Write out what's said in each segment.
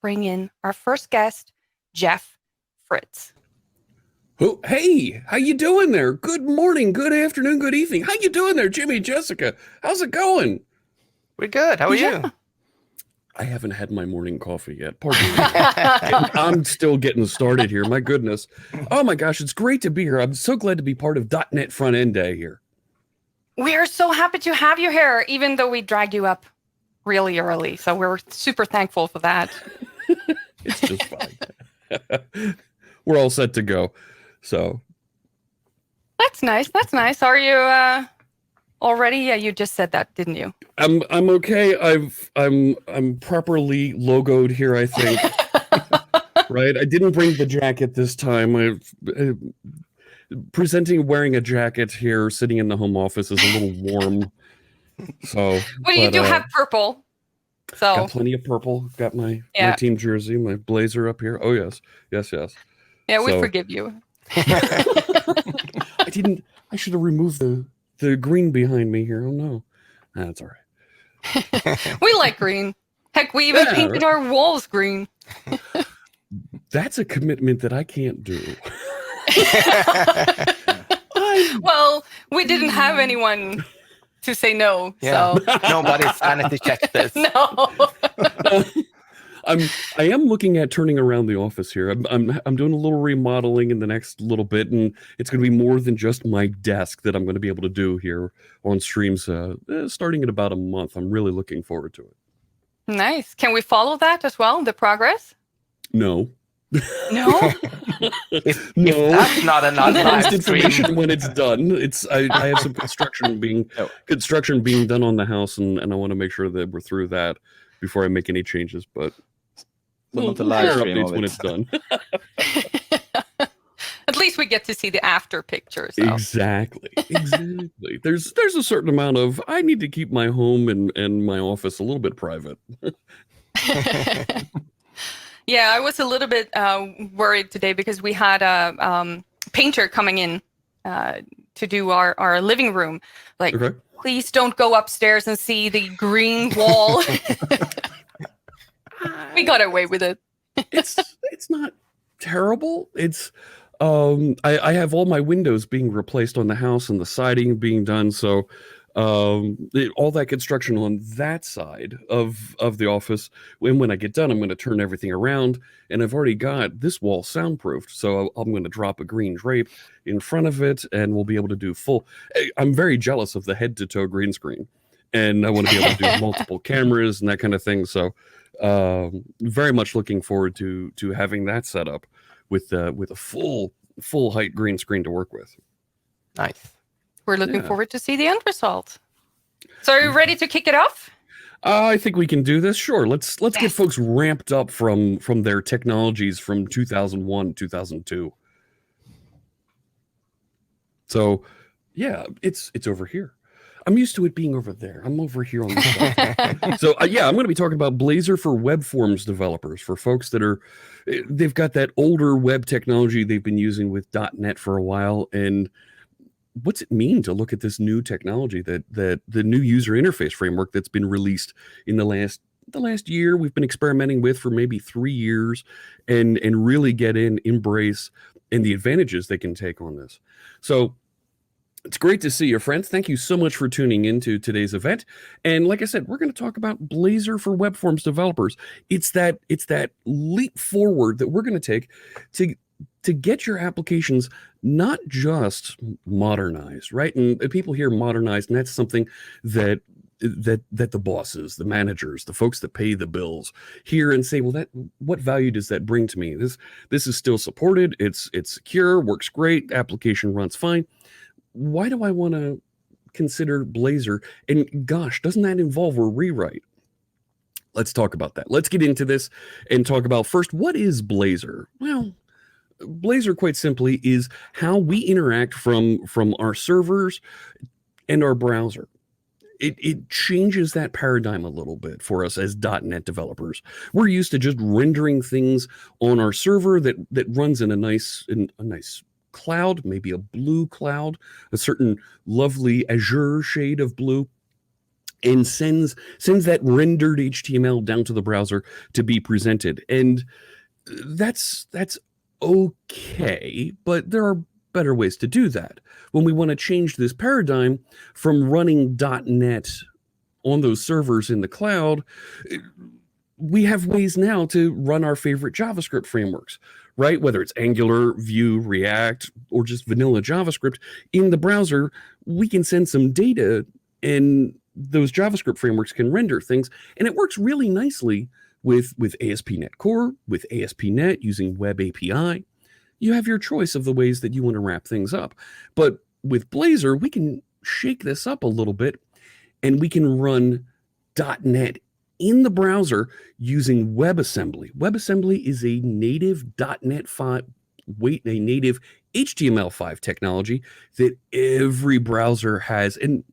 bring in our first guest, Jeff Fritz. Oh, hey, how you doing there? Good morning, good afternoon, good evening. How you doing there, Jimmy, Jessica? How's it going? We're good. How are you? I haven't had my morning coffee yet. Pardon me. I'm still getting started here. My goodness. Oh my gosh, it's great to be here. I'm so glad to be part of .NET Front End Day here. We are so happy to have you here, even though we dragged you up really early. So we're super thankful for that. It's just fine. We're all set to go. So that's nice. That's nice. Are you already? Yeah, you just said that, didn't you? I'm okay. I'm properly logoed here, I think. Right? I didn't bring the jacket this time. Presenting wearing a jacket here, sitting in the home office is a little warm. So well, you do have purple. So got plenty of purple. Got my team jersey, my Blazor up here. Oh yes. Yeah, we forgive you. I should have removed the green behind me here. Oh no. That's all right. We like green. Heck, we even painted our walls green. That's a commitment that I can't do. Well, we didn't have anyone to say no. Yeah. So Nobody's sanity checked this. No. I am looking at turning around the office here. I'm doing a little remodeling in the next little bit, and it's going to be more than just my desk that I'm going to be able to do here on streams starting in about a month. I'm really looking forward to it. Nice. Can we follow that as well, the progress? No. No? If that's not a live information when it's done. I have some construction being done on the house, and I want to make sure that we're through that before I make any changes, but not the live stream updates when it's done. At least we get to see the after pictures. So. Exactly. There's a certain amount of I need to keep my home and my office a little bit private. Yeah, I was a little bit worried today because we had a painter coming in to do our living room. Like, please don't go upstairs and see the green wall. We got away with it. It's not terrible. It's I have all my windows being replaced on the house and the siding being done. So all that construction on that side of the office. When I get done, I'm going to turn everything around, and I've already got this wall soundproofed. So I'm going to drop a green drape in front of it, and we'll be able to do full. I'm very jealous of the head-to-toe green screen, and I want to be able to do multiple cameras and that kind of thing. So very much looking forward to having that set up with a full height green screen to work with. Nice. We're looking forward to see the end result. So are you ready to kick it off? I think we can do this. Sure. Let's get folks ramped up from their technologies from 2001, 2002. So, yeah, it's over here. I'm used to it being over there. I'm over here on the side. So, I'm going to be talking about Blazor for web forms developers, for folks that they've got that older web technology they've been using with .NET for a while, and what's it mean to look at this new technology, that the new user interface framework that's been released in the last year, we've been experimenting with for maybe 3 years, and really embrace, and the advantages they can take on this. So it's great to see you, friends. Thank you so much for tuning into today's event. And like I said, we're going to talk about Blazor for web forms developers. It's that leap forward that we're going to take to get your applications not just modernized, right? And people hear modernized, and that's something that the bosses, the managers, the folks that pay the bills hear and say, well, what value does that bring to me? This is still supported. It's secure, works great, application runs fine. Why do I want to consider Blazor? And gosh, doesn't that involve a rewrite? Let's talk about that. Let's get into this and talk about first, what is Blazor? Well, Blazor, quite simply, is how we interact from our servers and our browser. It changes that paradigm a little bit for us as .NET developers. We're used to just rendering things on our server that runs in a nice cloud, maybe a blue cloud, a certain lovely azure shade of blue. and sends that rendered HTML down to the browser to be presented. And that's okay, but there are better ways to do that. When we want to change this paradigm from running .NET on those servers in the cloud, we have ways now to run our favorite JavaScript frameworks, right? Whether it's Angular, Vue, React, or just vanilla JavaScript in the browser, we can send some data and those JavaScript frameworks can render things. And it works really nicely with ASP.NET Core, with ASP.NET using Web API. You have your choice of the ways that you want to wrap things up. But with Blazor, we can shake this up a little bit and we can run .NET in the browser using WebAssembly. WebAssembly is a native .NET 5, a native HTML5 technology that every browser has and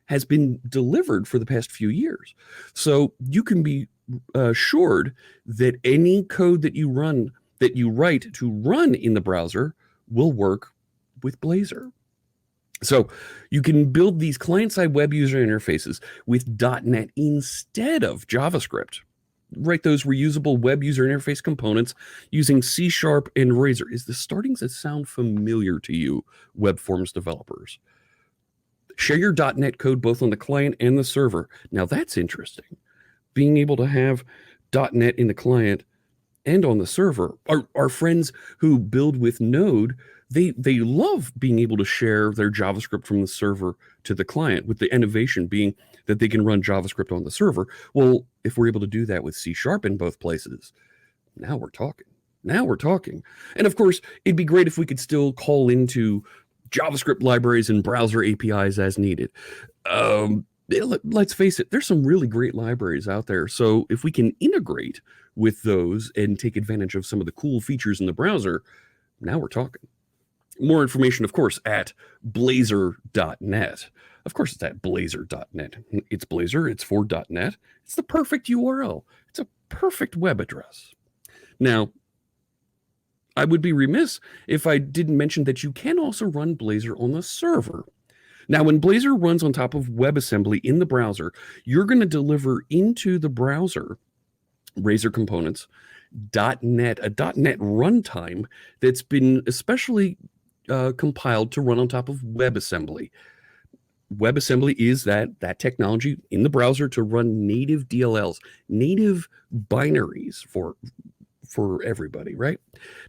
has been delivered for the past few years. So you can be assured that any code that you write to run in the browser will work with Blazor. So you can build these client-side web user interfaces with .NET instead of JavaScript. Write those reusable web user interface components using C# and Razor. Is this starting to sound familiar to you, web forms developers? Share your .NET code both on the client and the server. Now that's interesting. Being able to have .NET in the client and on the server. Our friends who build with Node, they love being able to share their JavaScript from the server to the client, with the innovation being that they can run JavaScript on the server. Well, if we're able to do that with C# in both places, now we're talking. And of course, it'd be great if we could still call into JavaScript libraries and browser APIs as needed. Let's face it, there's some really great libraries out there. So if we can integrate with those and take advantage of some of the cool features in the browser, now we're talking. More information, of course, at blazor.net. Of course, it's at blazor.net. It's Blazor, it's for .net. It's the perfect URL. It's a perfect web address. Now, I would be remiss if I didn't mention that you can also run Blazor on the server. Now, when Blazor runs on top of WebAssembly in the browser, you're going to deliver into the browser Razor components, .NET, a .NET runtime that's been especially compiled to run on top of WebAssembly. WebAssembly is that technology in the browser to run native DLLs, native binaries for everybody, right?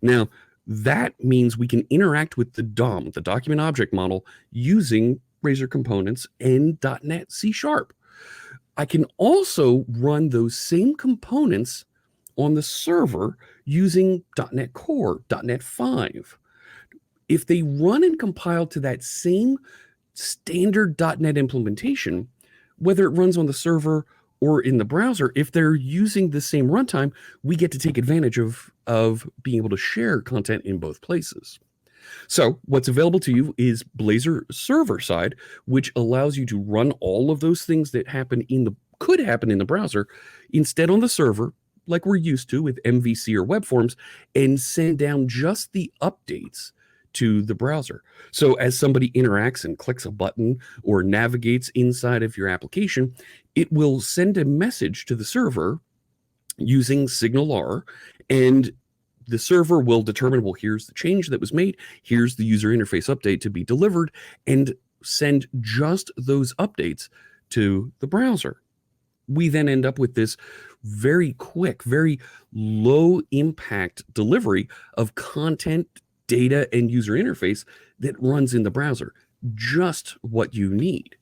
Now, that means we can interact with the DOM, the document object model, using Razor components and .NET C#. I can also run those same components on the server using .NET Core, .NET 5. If they run and compile to that same standard .NET implementation, whether it runs on the server or in the browser, if they're using the same runtime, we get to take advantage of being able to share content in both places. So what's available to you is Blazor Server side, which allows you to run all of those things that could happen in the browser instead on the server, like we're used to with MVC or web forms, and send down just the updates to the browser. So as somebody interacts and clicks a button or navigates inside of your application, it will send a message to the server using SignalR, and the server will determine, well, here's the change that was made, here's the user interface update to be delivered, and send just those updates to the browser. We then end up with this very quick, very low impact delivery of content, data, and user interface that runs in the browser. Just what you need.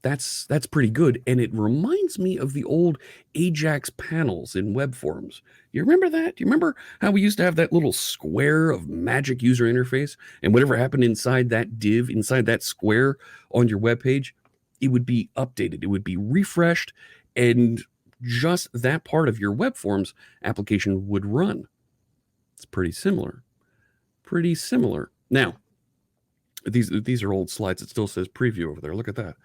That's pretty good. And it reminds me of the old Ajax panels in web forms. You remember that? Do you remember how we used to have that little square of magic user interface, and whatever happened inside that div, inside that square on your web page, it would be updated. It would be refreshed, and just that part of your web forms application would run. It's pretty similar. Now, these are old slides. It still says preview over there. Look at that.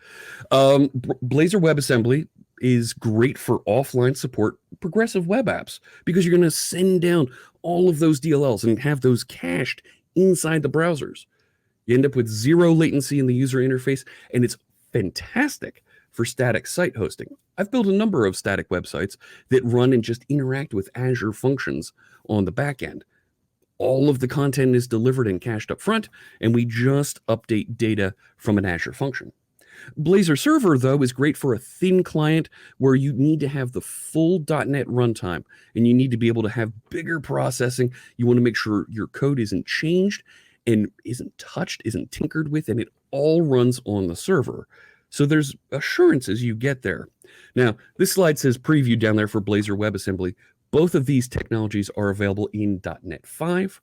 Blazor WebAssembly is great for offline support progressive web apps, because you're going to send down all of those DLLs and have those cached inside the browsers. You end up with zero latency in the user interface, and it's fantastic for static site hosting. I've built a number of static websites that run and just interact with Azure functions on the back end. All of the content is delivered and cached up front, and we just update data from an Azure function. Blazor Server, though, is great for a thin client where you need to have the full .NET runtime, and you need to be able to have bigger processing. You want to make sure your code isn't changed and isn't touched, isn't tinkered with, and it all runs on the server. So there's assurances you get there. Now, this slide says preview down there for Blazor WebAssembly. Both of these technologies are available in .NET 5,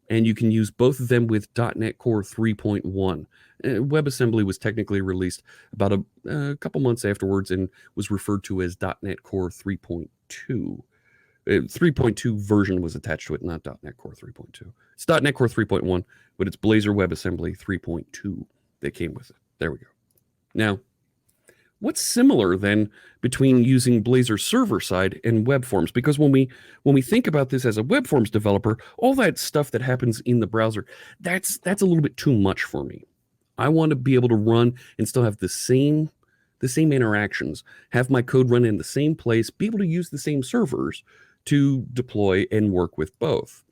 and you can use both of them with .NET Core 3.1. WebAssembly was technically released about a couple months afterwards and was referred to as .NET Core 3.2. 3.2 version was attached to it, not .NET Core 3.2. It's .NET Core 3.1, but it's Blazor WebAssembly 3.2 that came with it. There we go. Now, what's similar then between using Blazor server side and web forms? Because when we think about this as a web forms developer, all that stuff that happens in the browser, that's a little bit too much for me. I want to be able to run and still have the same interactions, have my code run in the same place, be able to use the same servers to deploy and work with both.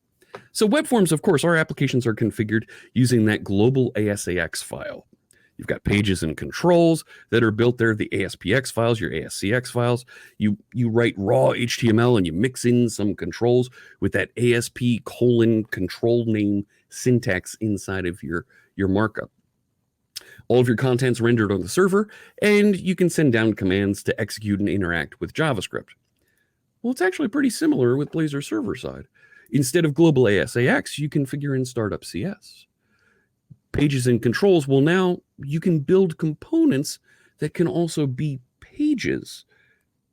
So web forms, of course, our applications are configured using that global ASAX file. You've got pages and controls that are built there, the ASPX files, your ASCX files. You write raw HTML and you mix in some controls with that ASP : control name syntax inside of your markup. All of your content's rendered on the server, and you can send down commands to execute and interact with JavaScript. Well, it's actually pretty similar with Blazor server side. Instead of global ASAX, you configure in startup CS. Pages and controls, well, now you can build components that can also be pages.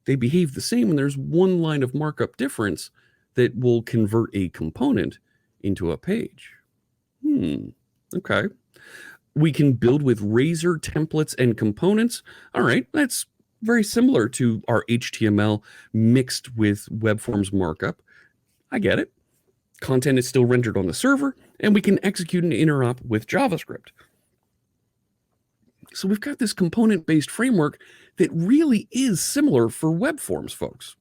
They behave the same, and there's one line of markup difference that will convert a component into a page. Okay. We can build with Razor templates and components. All right, that's very similar to our HTML mixed with web forms markup. I get it. Content is still rendered on the server, and we can execute and interop with JavaScript. So we've got this component-based framework that really is similar for web forms, folks.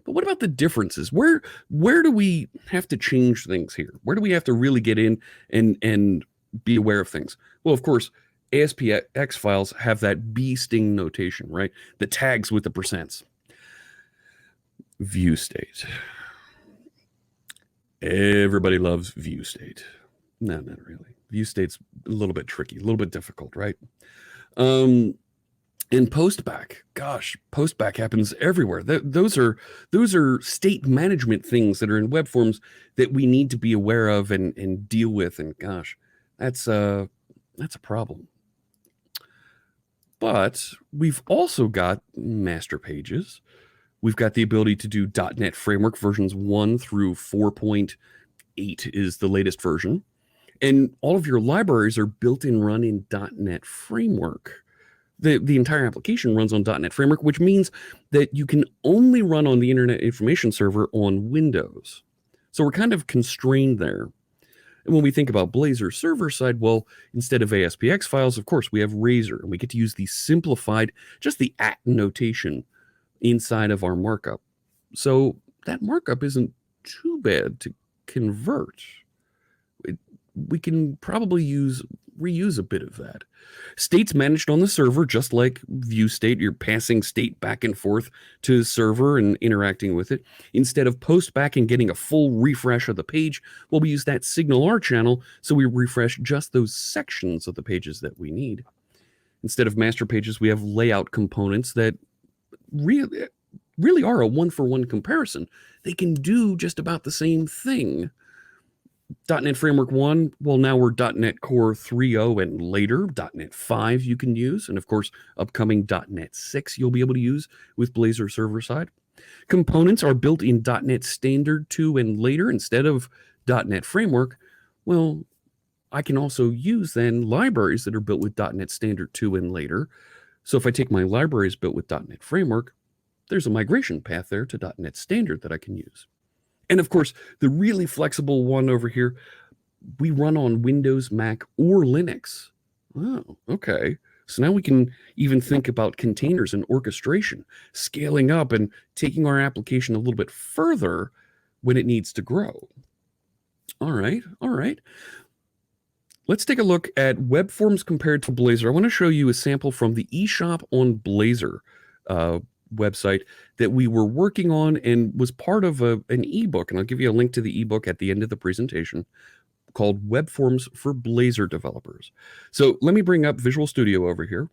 But what about the differences? Where do we have to change things here? Where do we have to really get in and be aware of things? Well, of course, ASPX files have that bee sting notation, right? The tags with the percents. View state. Everybody loves view state. No, not really. View state's a little bit tricky, a little bit difficult, right? And postback, gosh, postback happens everywhere. Those are state management things that are in web forms that we need to be aware of and deal with. And gosh, that's a problem. But we've also got master pages. We've got the ability to do .NET Framework versions 1 through 4.8 is the latest version. And all of your libraries are built and run in .NET Framework. The entire application runs on .NET Framework, which means that you can only run on the Internet Information Server on Windows. So we're kind of constrained there. And when we think about Blazor server side, well, instead of ASPX files, of course, we have Razor, and we get to use the simplified, just the @ notation inside of our markup. So that markup isn't too bad to convert. We can probably reuse a bit of that. State's managed on the server, just like view state. You're passing state back and forth to the server and interacting with it. Instead of post back and getting a full refresh of the page, well, we use that signal R channel, so we refresh just those sections of the pages that we need. Instead of master pages, we have layout components that really are a one-for-one comparison. They can do just about the same thing. .NET Framework 1, well, now we're .NET Core 3.0 and later. .NET 5 you can use. And, of course, upcoming .NET 6 you'll be able to use with Blazor server side. Components are built in .NET Standard 2 and later instead of .NET Framework. Well, I can also use, then, libraries that are built with .NET Standard 2 and later. So if I take my libraries built with .NET Framework, there's a migration path there to .NET Standard that I can use. And of course, the really flexible one over here, we run on Windows, Mac, or Linux. Oh, okay. So now we can even think about containers and orchestration, scaling up and taking our application a little bit further when it needs to grow. All right. Let's take a look at web forms compared to Blazor. I want to show you a sample from the eShop on Blazor website that we were working on and was part of an ebook. And I'll give you a link to the ebook at the end of the presentation called Web Forms for Blazor Developers. So let me bring up Visual Studio over here.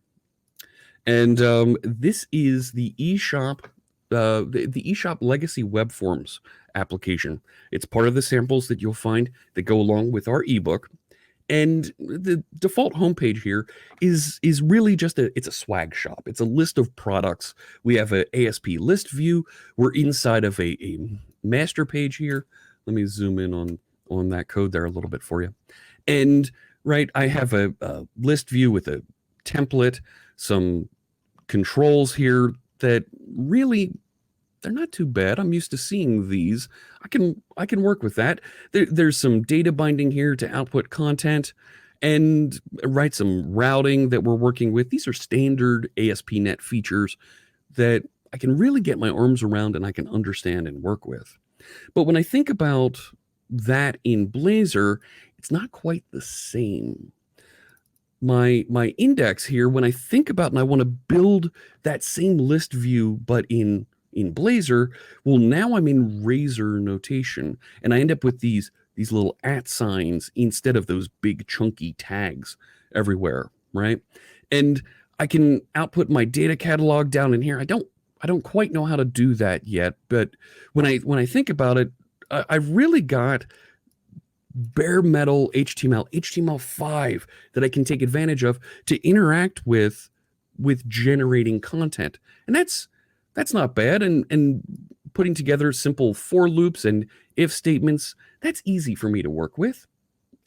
And this is the eShop, the eShop Legacy Web Forms application. It's part of the samples that you'll find that go along with our ebook. And the default homepage here is really just it's a swag shop. It's a list of products. We have an ASP list view. We're inside of a master page here. Let me zoom in on that code there a little bit for you. And right, I have a list view with a template, some controls here that really, they're not too bad. I'm used to seeing these. I can work with that. There's some data binding here to output content and write some routing that we're working with. These are standard ASP.NET features that I can really get my arms around and I can understand and work with. But when I think about that in Blazor, it's not quite the same. My index here, when I think about and I want to build that same list view, but in Blazor, well, now I'm in razor notation, and I end up with these little @ signs instead of those big chunky tags everywhere, right? And I can output my data catalog down in here. I don't quite know how to do that yet, but when I think about it, I've really got bare metal HTML5 that I can take advantage of to interact with generating content, and that's not bad. And putting together simple for loops and if statements, that's easy for me to work with.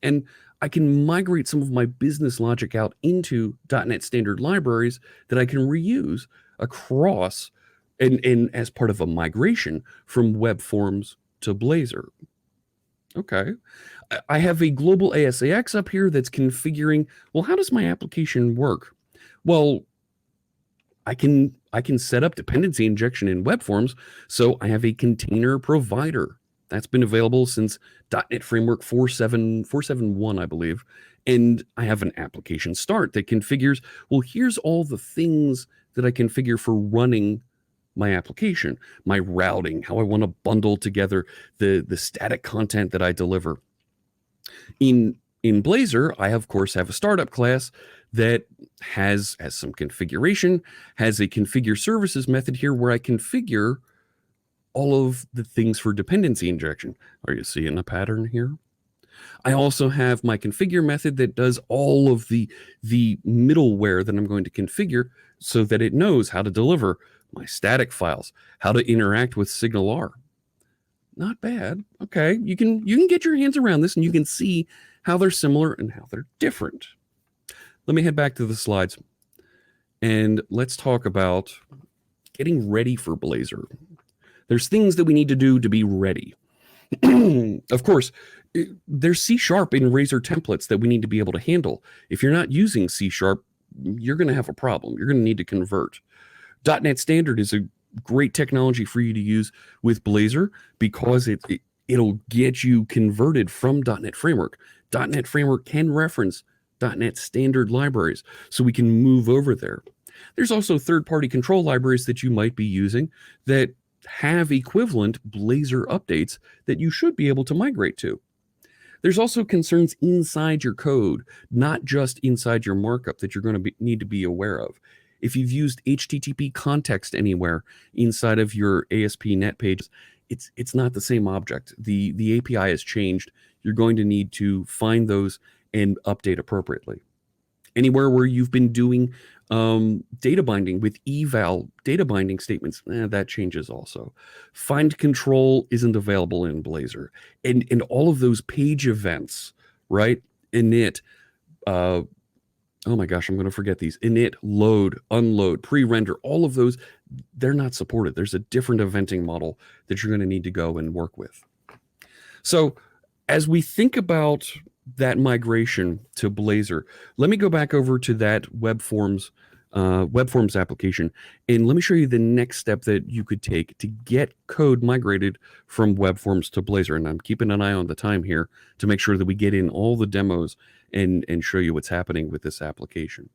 And I can migrate some of my business logic out into .NET standard libraries that I can reuse across and as part of a migration from web forms to Blazor. Okay. I have a global ASAX up here that's configuring, well, how does my application work? Well, I can set up dependency injection in web forms, so I have a container provider. That's been available since .NET Framework 4.7.1, I believe. And I have an application start that configures, well, here's all the things that I configure for running my application, my routing, how I want to bundle together the static content that I deliver. In Blazor, I of course have a startup class that has some configuration, has a configure services method here where I configure all of the things for dependency injection. Are you seeing a pattern here? I also have my configure method that does all of the middleware that I'm going to configure so that it knows how to deliver my static files, how to interact with SignalR. Not bad. Okay, you can get your hands around this and you can see how they're similar and how they're different. Let me head back to the slides and let's talk about getting ready for Blazor. There's things that we need to do to be ready. Of course, there's C# in Razor templates that we need to be able to handle. If you're not using C#, you're going to have a problem. You're going to need to convert. .NET Standard is a great technology for you to use with Blazor because it'll get you converted from .NET Framework. .NET Framework can reference .NET Standard libraries, so we can move over there. There's also third-party control libraries that you might be using that have equivalent Blazor updates that you should be able to migrate to. There's also concerns inside your code, not just inside your markup, that you're going to need to be aware of. If you've used HTTP context anywhere inside of your ASP.NET pages, it's not the same object. The API has changed. You're going to need to find those and update appropriately. Anywhere where you've been doing data binding with eval data binding statements, that changes also. Find control isn't available in Blazor. And all of those page events, right? Init, oh my gosh, I'm going to forget these. Init, load, unload, pre-render, all of those, they're not supported. There's a different eventing model that you're going to need to go and work with. So as we think about that migration to Blazor, let me go back over to that web forms application, and let me show you the next step that you could take to get code migrated from web forms to Blazor. And I'm keeping an eye on the time here to make sure that we get in all the demos and show you what's happening with this application.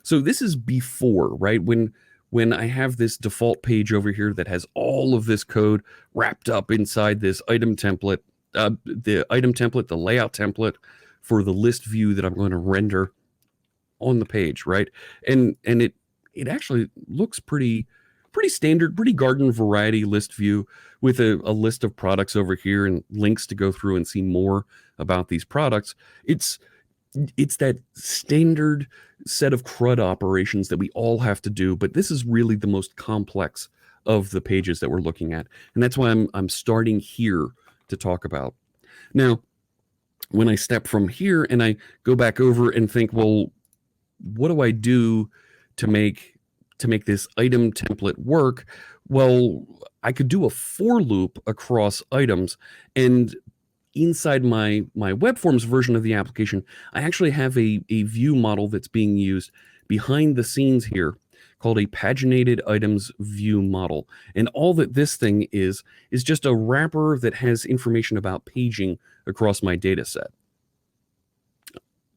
So this is before, right? When I have this default page over here that has all of this code wrapped up inside this item template, the item template, the layout template for the list view that I'm going to render on the page, right? And it actually looks pretty standard, pretty garden variety list view with a list of products over here and links to go through and see more about these products. It's that standard set of CRUD operations that we all have to do, but this is really the most complex of the pages that we're looking at. And that's why I'm starting here to talk about. Now, when I step from here and I go back over and think, well, what do I do to make this item template work? Well, I could do a for loop across items, and inside my web forms version of the application, I actually have a view model that's being used behind the scenes here called a paginated items view model. And all that this thing is just a wrapper that has information about paging across my data set.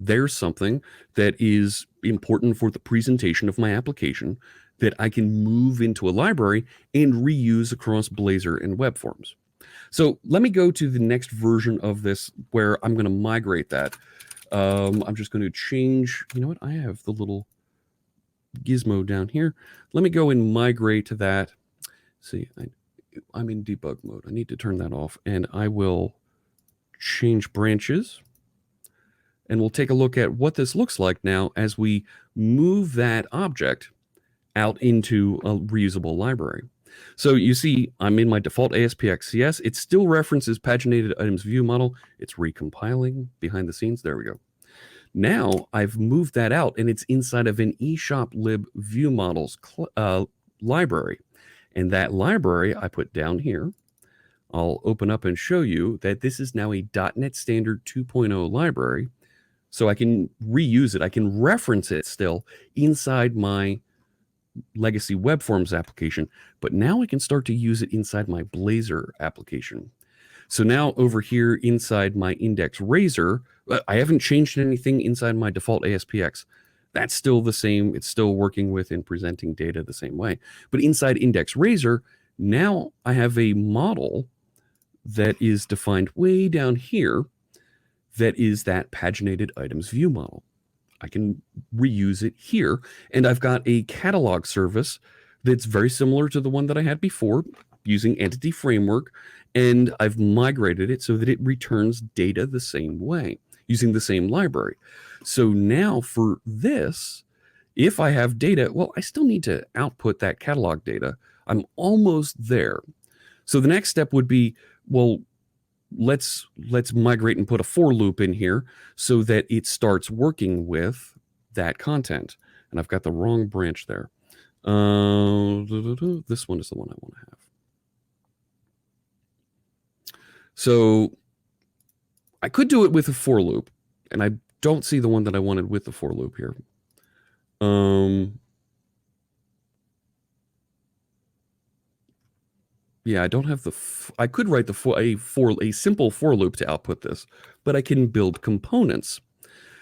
There's something that is important for the presentation of my application that I can move into a library and reuse across Blazor and web forms. So let me go to the next version of this where I'm going to migrate that. I'm just going to change, you know what? I have the little gizmo down here. Let me go and migrate to that. See, I'm in debug mode. I need to turn that off, and I will change branches. And we'll take a look at what this looks like now as we move that object out into a reusable library. So you see, I'm in my default ASPX CS. It still references paginated items view model. It's recompiling behind the scenes. There we go. Now I've moved that out, and it's inside of an eShoplib view models library. And that library I put down here. I'll open up and show you that this is now a .NET Standard 2.0 library. So I can reuse it. I can reference it still inside my legacy web forms application, but now we can start to use it inside my Blazor application. So now over here inside my index razor, I haven't changed anything inside my default ASPX. That's still the same. It's still working with and presenting data the same way. But inside index razor, now I have a model that is defined way down here that is that paginated items view model. I can reuse it here, and I've got a catalog service that's very similar to the one that I had before using Entity Framework, and I've migrated it so that it returns data the same way using the same library. So now for this, if I have data, well, I still need to output that catalog data. I'm almost there. So the next step would be, well, let's migrate and put a for loop in here so that it starts working with that content. And I've got the wrong branch there. This one is the one I want to have. So I could do it with a for loop, and I don't see the one that I wanted with the for loop here. Yeah, I don't have the. I could write a simple for loop to output this, but I can build components.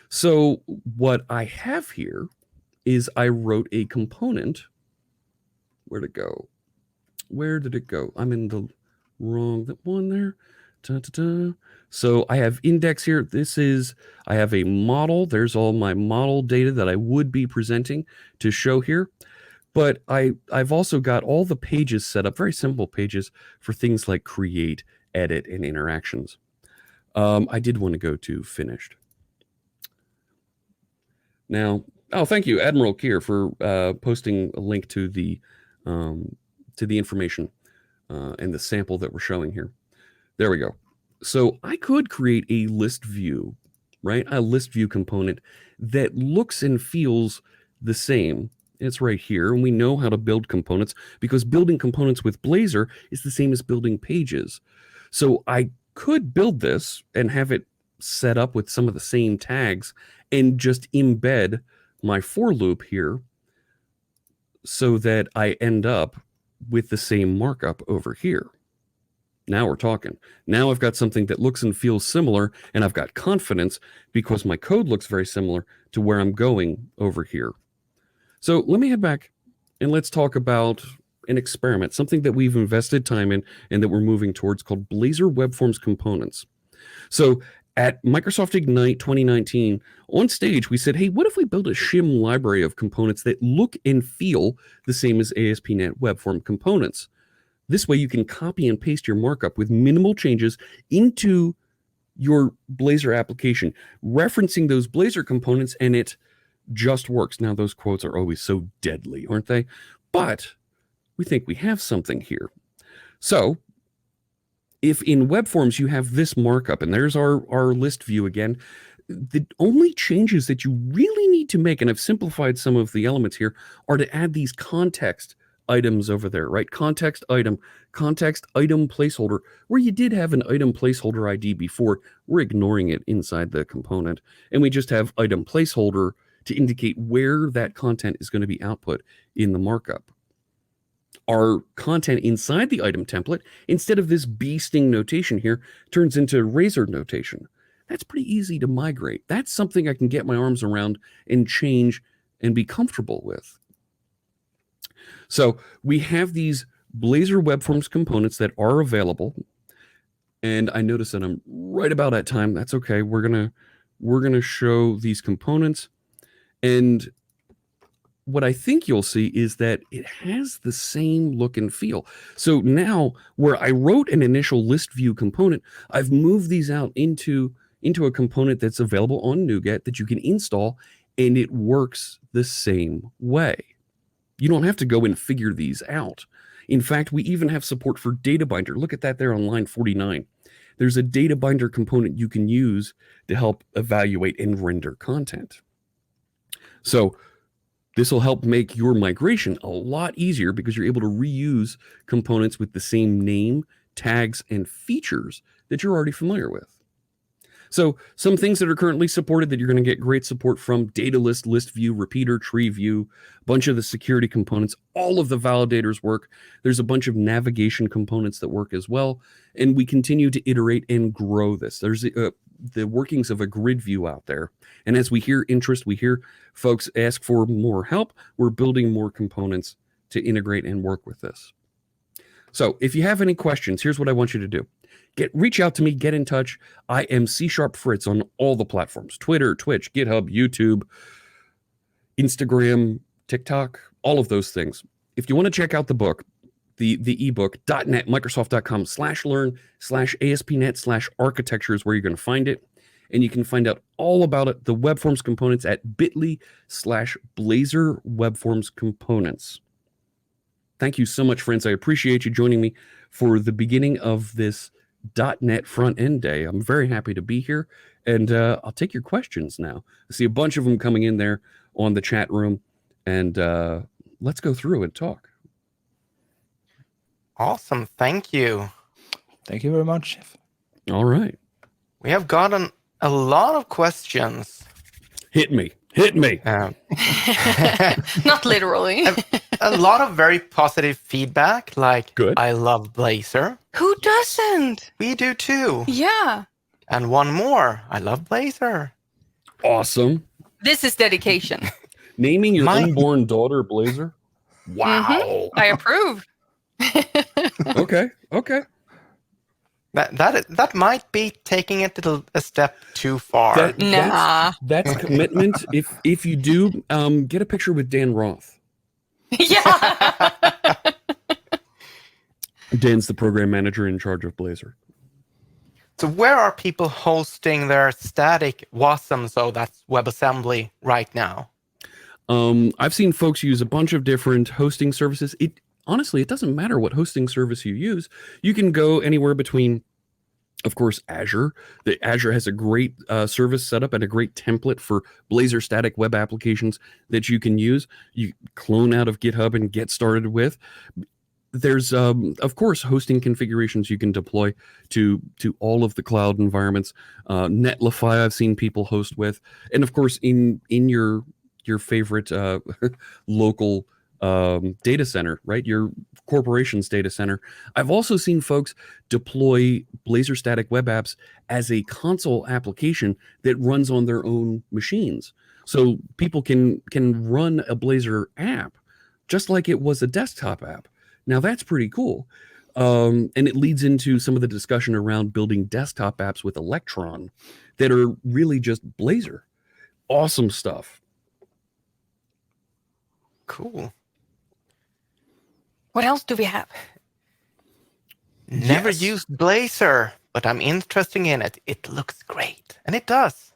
So what I have here is I wrote a component. Where'd it go? Where did it go? I'm in the wrong one there. So I have index here. I have a model. There's all my model data that I would be presenting to show here. But I've also got all the pages set up, very simple pages for things like create, edit, and interactions. I did want to go to finished. Now, oh, thank you, Admiral Kier, for posting a link to the information and the sample that we're showing here. There we go. So I could create a list view, right? A list view component that looks and feels the same. It's right here, and we know how to build components because building components with Blazor is the same as building pages. So I could build this and have it set up with some of the same tags and just embed my for loop here so that I end up with the same markup over here. Now we're talking. Now I've got something that looks and feels similar, and I've got confidence because my code looks very similar to where I'm going over here. So let me head back and let's talk about an experiment, something that we've invested time in and that we're moving towards, called Blazor WebForms Components. So at Microsoft Ignite 2019, on stage, we said, hey, what if we build a shim library of components that look and feel the same as ASP.NET WebForm components? This way you can copy and paste your markup with minimal changes into your Blazor application, referencing those Blazor components, and it just works. Now, those quotes are always so deadly, aren't they? But we think we have something here. So if in WebForms you have this markup, and there's our list view again, the only changes that you really need to make, and I've simplified some of the elements here, are to add these context items over there, right? Context item placeholder, where you did have an item placeholder ID before. We're ignoring it inside the component, and we just have item placeholder to indicate where that content is going to be output in the markup. Our content inside the item template, instead of this bee sting notation here, turns into razor notation. That's pretty easy to migrate. That's something I can get my arms around and change and be comfortable with. So we have these Blazor WebForms components that are available, and I notice that I'm right about at time. That's okay. We're gonna show these components, and what I think you'll see is that it has the same look and feel. So now, where I wrote an initial list view component, I've moved these out into a component that's available on NuGet that you can install, and it works the same way. You don't have to go and figure these out. In fact, we even have support for data binder. Look at that there on line 49. There's a data binder component you can use to help evaluate and render content. So this will help make your migration a lot easier because you're able to reuse components with the same name, tags, and features that you're already familiar with. So some things that are currently supported that you're going to get great support from: data list, list view, repeater, tree view, a bunch of the security components, all of the validators work. There's a bunch of navigation components that work as well. And we continue to iterate and grow this. There's the workings of a grid view out there. And as we hear interest, we hear folks ask for more help, we're building more components to integrate and work with this. So if you have any questions, here's what I want you to do. Reach out to me, get in touch. I am C# Fritz on all the platforms: Twitter, Twitch, GitHub, YouTube, Instagram, TikTok, all of those things. If you want to check out the book, the ebook, .net, Microsoft.com/learn/ASP.NET/architecture is where you're going to find it. And you can find out all about it, the WebForms components, at bit.ly/Blazor WebForms components. Thank you so much, friends. I appreciate you joining me for the beginning of this .NET front-end day. I'm very happy to be here, and I'll take your questions now. I see a bunch of them coming in there on the chat room, and let's go through and talk. Awesome. Thank you. Thank you very much. All right. We have gotten a lot of questions. Hit me. Hit me. Not literally. A lot of very positive feedback, like, good. I love Blazor. Who doesn't? We do too. Yeah. And one more, I love Blazor. Awesome. This is dedication. Naming your unborn daughter Blazor? Wow. Mm-hmm. I approve. Okay. That might be taking it a step too far. That's commitment. If you do, get a picture with Dan Roth. Yeah. Dan's the program manager in charge of Blazor. So where are people hosting their static WASM, so that's WebAssembly, right now? I've seen folks use a bunch of different hosting services. Honestly, it doesn't matter what hosting service you use. You can go anywhere between, of course, Azure. Azure has a great service setup and a great template for Blazor static web applications that you can use. You clone out of GitHub and get started with. there's of course hosting configurations you can deploy to all of the cloud environments. Netlify I've seen people host with, and of course in your favorite local data center, right? Your corporation's data center. I've also seen folks deploy Blazor static web apps as a console application that runs on their own machines. So people can run a Blazor app just like it was a desktop app. Now that's pretty cool. And it leads into some of the discussion around building desktop apps with Electron that are really just Blazor. Awesome stuff. Cool. What else do we have? Never used Blazor, but I'm interested in it. It looks great. And it does.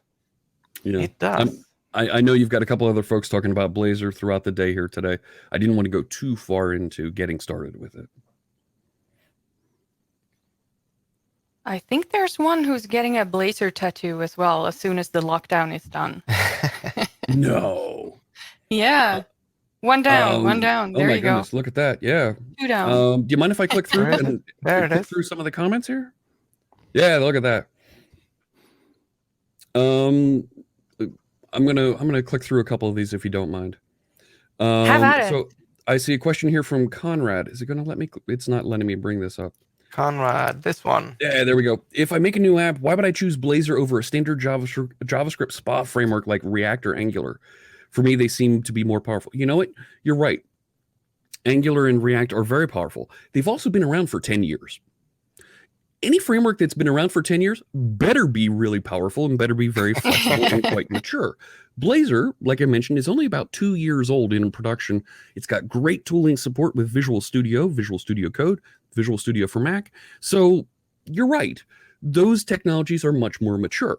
Yeah. It does. I know you've got a couple other folks talking about Blazor throughout the day here today. I didn't want to go too far into getting started with it. I think there's one who's getting a Blazor tattoo as well as soon as the lockdown is done. No. Yeah. One down, one down. There oh my you goodness, go. look at that. Yeah. 2 down. Do you mind if I click through and There it click is. through some of the comments here? Yeah, look at that. I'm gonna click through a couple of these if you don't mind. Have at it. So I see a question here from Conrad. Is it gonna let me? It's not letting me bring this up. Conrad, this one. Yeah, there we go. If I make a new app, why would I choose Blazor over a standard JavaScript SPA framework like React or Angular? For me, they seem to be more powerful. You know what? You're right. Angular and React are very powerful. They've also been around for 10 years. Any framework that's been around for 10 years better be really powerful and better be very flexible and quite mature. Blazor, like I mentioned, is only about 2 years old in production. It's got great tooling support with Visual Studio, Visual Studio Code, Visual Studio for Mac. So you're right. Those technologies are much more mature.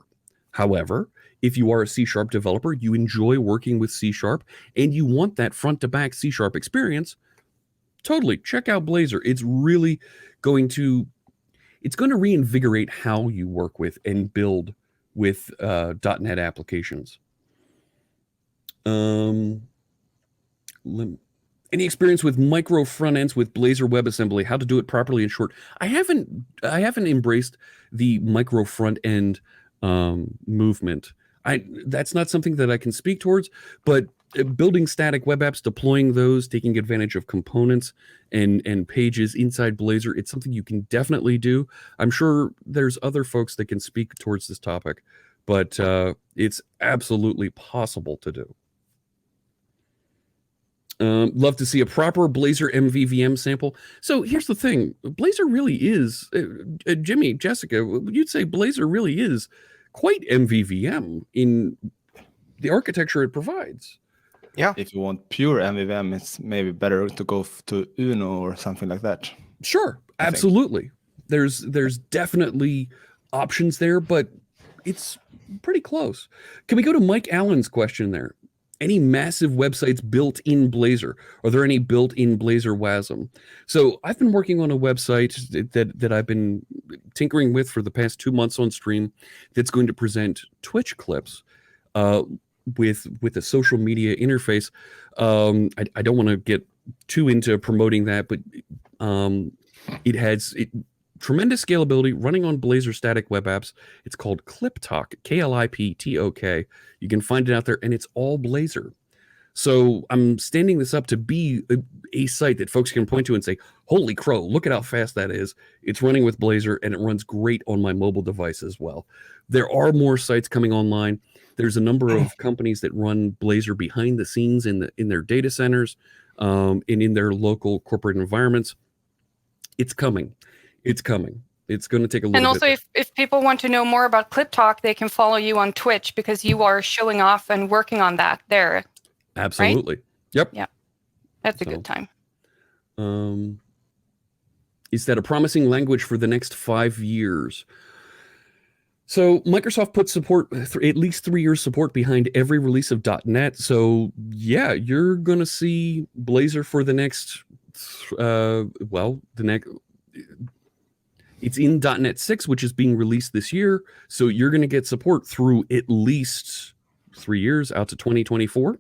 However, if you are a C# developer, you enjoy working with C#, and you want that front-to-back C# experience, totally check out Blazor. It's really going to reinvigorate how you work with and build with .NET applications. Any experience with micro front ends with Blazor WebAssembly? How to do it properly and short? I haven't embraced the micro front end movement. That's not something that I can speak towards, but building static web apps, deploying those, taking advantage of components and pages inside Blazor, it's something you can definitely do. I'm sure there's other folks that can speak towards this topic, but it's absolutely possible to do. Love to see a proper Blazor MVVM sample. So here's the thing. Blazor really is, Jimmy, Jessica, you'd say Blazor really is quite MVVM in the architecture it provides. Yeah. If you want pure MVVM, it's maybe better to go to Uno or something like that. Sure, absolutely. There's definitely options there, but it's pretty close. Can we go to Mike Allen's question there? Any massive websites built in Blazor? Are there any built in Blazor WASM? So I've been working on a website that I've been tinkering with for the past 2 months on stream that's going to present Twitch clips with a social media interface. I don't want to get too into promoting that, but it has tremendous scalability running on Blazor static web apps. It's called KlipTok, KLIPTOK. You can find it out there, and it's all Blazor. So I'm standing this up to be a site that folks can point to and say, holy crow, look at how fast that is. It's running with Blazor, and it runs great on my mobile device as well. There are more sites coming online. There's a number of companies that run Blazor behind the scenes in their data centers and in their local corporate environments. It's coming. It's coming. It's going to take a little bit. And also, if people want to know more about KlipTok, they can follow you on Twitch because you are showing off and working on that there. Absolutely. Right? Yep. Yeah. That's a good time. Is that a promising language for the next 5 years? So Microsoft put support, at least 3 years support behind every release of .NET. So yeah, you're going to see Blazor for the next, it's in .NET 6, which is being released this year. So you're going to get support through at least 3 years out to 2024.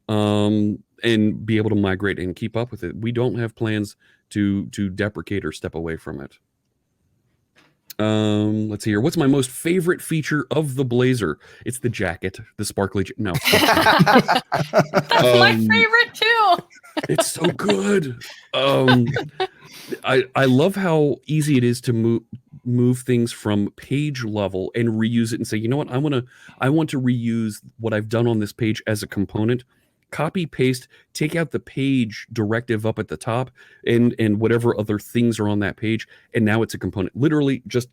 And and be able to migrate and keep up with it. We don't have plans to deprecate or step away from it. Let's see here. What's my most favorite feature of the Blazor? It's the jacket, the sparkly. No, That's my favorite too. It's so good. I love how easy it is to move things from page level and reuse it and say, you know what, I want to reuse what I've done on this page as a component. Copy, paste, take out the page directive up at the top and whatever other things are on that page, and now it's a component. Literally just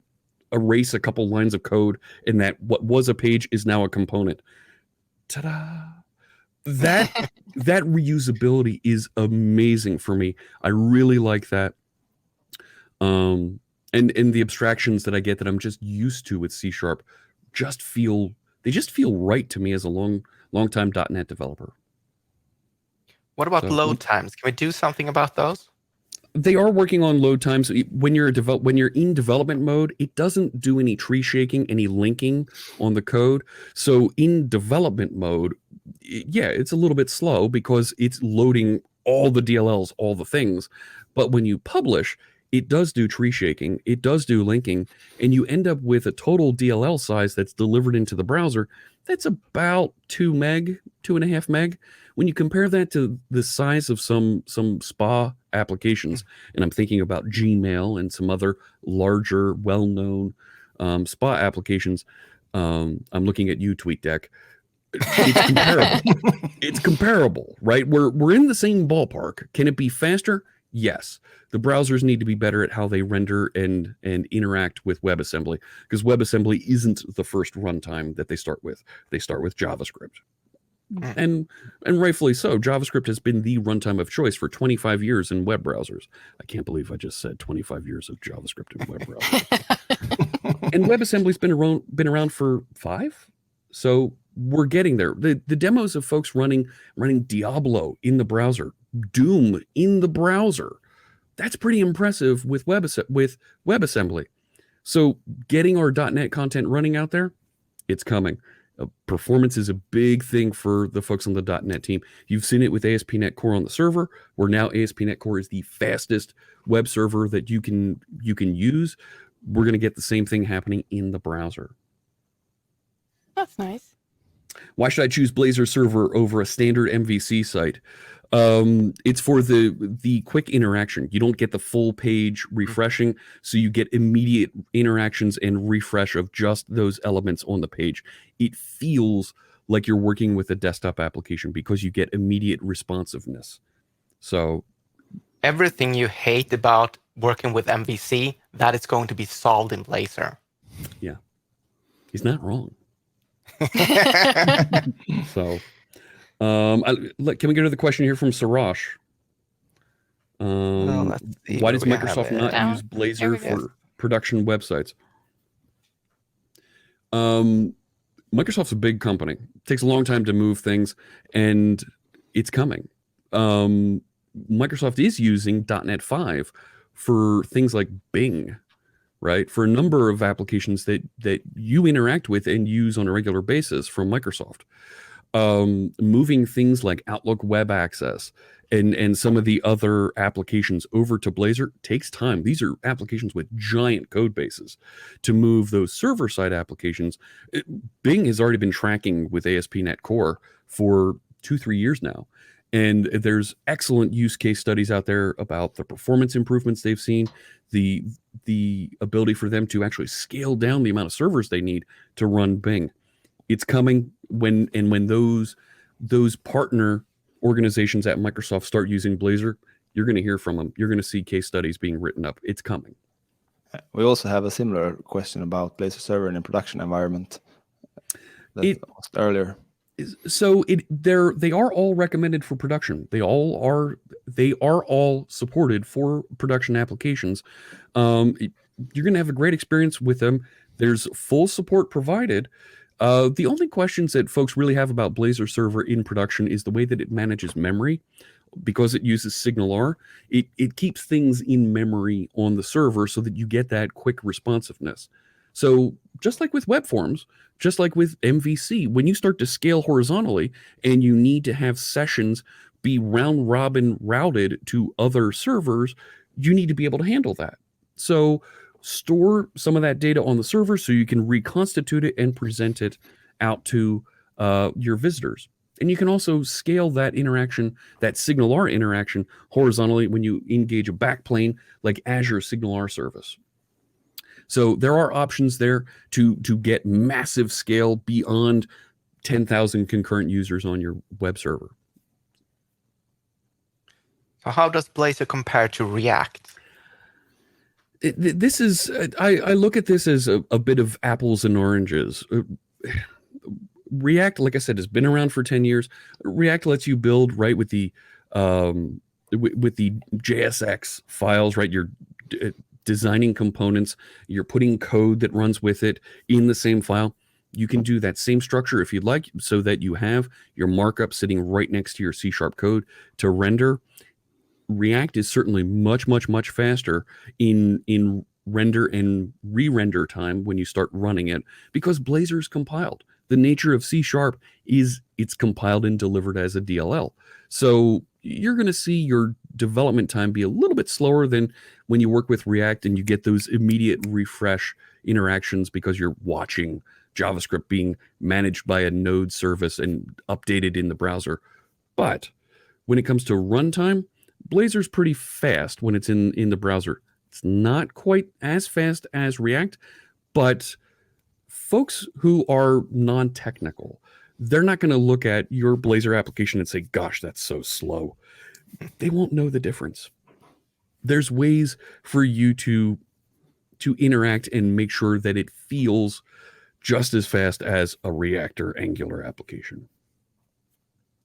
erase a couple lines of code, and that what was a page is now a component. Ta-da! That reusability is amazing for me. I really like that. And the abstractions that I get that I'm just used to with C# just feel right to me as a long-time .NET developer. What about load times? Can we do something about those? They are working on load times. When you're in development mode, it doesn't do any tree shaking, any linking on the code. So in development mode, yeah, it's a little bit slow because it's loading all the DLLs, all the things. But when you publish, it does do tree shaking, it does do linking, and you end up with a total DLL size that's delivered into the browser that's about 2.5 meg. When you compare that to the size of some SPA applications, and I'm thinking about Gmail and some other larger, well-known SPA applications, I'm looking at you, TweetDeck. It's comparable. It's comparable, right? We're in the same ballpark. Can it be faster? Yes. The browsers need to be better at how they render and interact with WebAssembly, because WebAssembly isn't the first runtime that they start with. They start with JavaScript. And rightfully so. JavaScript has been the runtime of choice for 25 years in web browsers. I can't believe I just said 25 years of JavaScript in web browsers. And WebAssembly's been around for 5. So we're getting there. The demos of folks running Diablo in the browser, Doom in the browser, that's pretty impressive with WebAssembly. So getting our .NET content running out there, it's coming. Performance is a big thing for the folks on the .NET team. You've seen it with ASP.NET Core on the server, where now ASP.NET Core is the fastest web server that you can use. We're going to get the same thing happening in the browser. That's nice. Why should I choose Blazor Server over a standard MVC site? It's for the quick interaction. You don't get the full page refreshing, so you get immediate interactions and refresh of just those elements on the page. It feels like you're working with a desktop application because you get immediate responsiveness. So everything you hate about working with MVC, that is going to be solved in Blazor. Yeah, he's not wrong. So can we go to the question here from Sarash? Why does Microsoft not use Blazor for production websites? Microsoft's a big company. It takes a long time to move things, and it's coming. Microsoft is using .NET 5 for things like Bing, right? For a number of applications that you interact with and use on a regular basis from Microsoft. Moving things like Outlook Web Access and some of the other applications over to Blazor takes time. These are applications with giant code bases. To move those server-side applications, Bing has already been tracking with ASP.NET Core for 2-3 years now. And there's excellent use case studies out there about the performance improvements they've seen, the ability for them to actually scale down the amount of servers they need to run Bing. It's coming when those partner organizations at Microsoft start using Blazor, you're going to hear from them. You're going to see case studies being written up. It's coming. We also have a similar question about Blazor Server in a production environment that asked earlier. So they are all recommended for production. They are all supported for production applications. You're going to have a great experience with them. There's full support provided. The only questions that folks really have about Blazor Server in production is the way that it manages memory. Because it uses SignalR, it keeps things in memory on the server so that you get that quick responsiveness. So just like with web forms, just like with MVC, when you start to scale horizontally and you need to have sessions be round robin routed to other servers, you need to be able to handle that. So store some of that data on the server so you can reconstitute it and present it out to your visitors. And you can also scale that interaction, that SignalR interaction, horizontally when you engage a backplane like Azure SignalR service. So there are options there to get massive scale beyond 10,000 concurrent users on your web server. So how does Blazor compare to React? This is, I look at this as a bit of apples and oranges. React, like I said, has been around for 10 years. React lets you build right with the JSX files, right? You're designing components, you're putting code that runs with it in the same file. You can do that same structure if you'd like, so that you have your markup sitting right next to your C# code to render. React is certainly much, much, much faster in render and re-render time when you start running it, because Blazor is compiled. The nature of C# is it's compiled and delivered as a DLL. So you're going to see your development time be a little bit slower than when you work with React and you get those immediate refresh interactions because you're watching JavaScript being managed by a node service and updated in the browser. But when it comes to runtime, Blazor's pretty fast when it's in the browser. It's not quite as fast as React, but folks who are non-technical, they're not going to look at your Blazor application and say, gosh, that's so slow. They won't know the difference. There's ways for you to interact and make sure that it feels just as fast as a React or Angular application.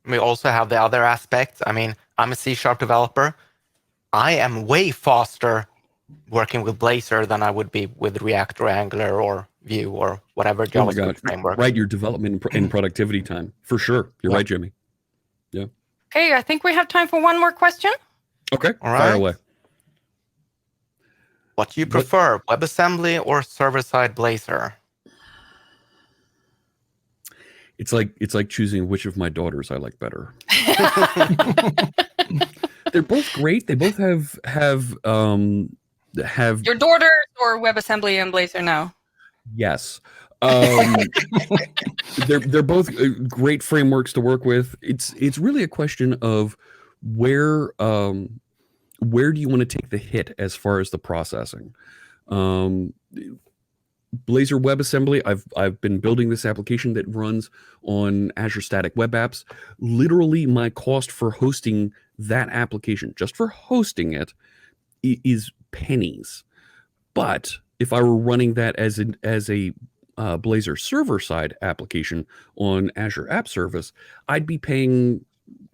We also have the other aspects. I mean, I'm a C# developer. I am way faster working with Blazor than I would be with React or Angular or Vue or whatever JavaScript framework. Right, your development and productivity time. For sure. You're right, Jimmy. Yeah. Okay, I think we have time for one more question. Okay, all right. Fire away. What do you prefer, WebAssembly or server-side Blazor? It's like choosing which of my daughters I like better. They're both great. They both have your daughters or WebAssembly and Blazor now. Yes. They're both great frameworks to work with. It's really a question of where do you want to take the hit as far as the processing. Blazor WebAssembly, I've been building this application that runs on Azure Static Web Apps. Literally, my cost for hosting that application, just for hosting it, is pennies. But if I were running that as a Blazor server-side application on Azure App Service, I'd be paying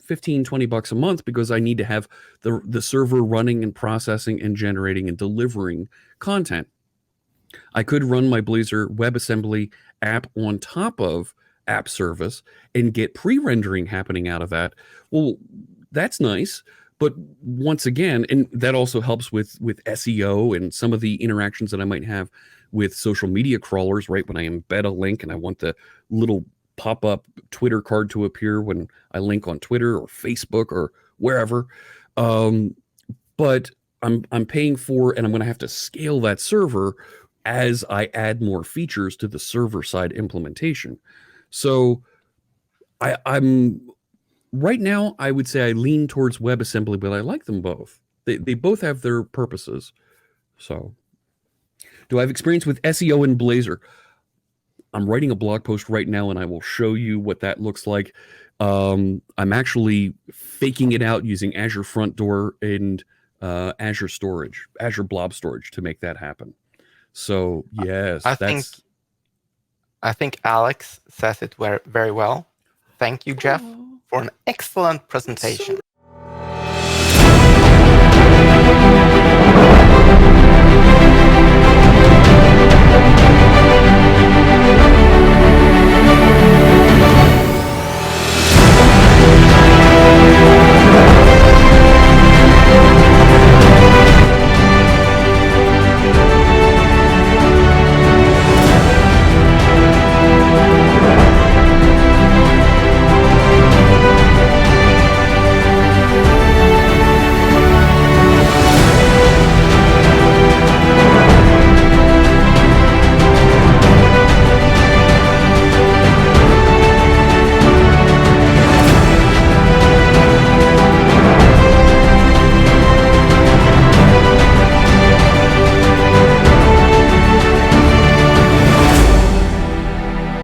$15-20 a month because I need to have the server running and processing and generating and delivering content. I could run my Blazor WebAssembly app on top of App Service and get pre-rendering happening out of that. Well, that's nice. But once again, and that also helps with SEO and some of the interactions that I might have with social media crawlers, right? When I embed a link and I want the little pop-up Twitter card to appear when I link on Twitter or Facebook or wherever. But I'm paying for, and I'm going to have to scale that server as I add more features to the server-side implementation. So I'm right now, I would say I lean towards WebAssembly, but I like them both. They both have their purposes. So do I have experience with SEO in Blazor? I'm writing a blog post right now, and I will show you what that looks like. I'm actually faking it out using Azure Front Door and Azure Storage, Azure Blob Storage to make that happen. So yes, I think Alex says it very well. Thank you, Jeff, for an excellent presentation.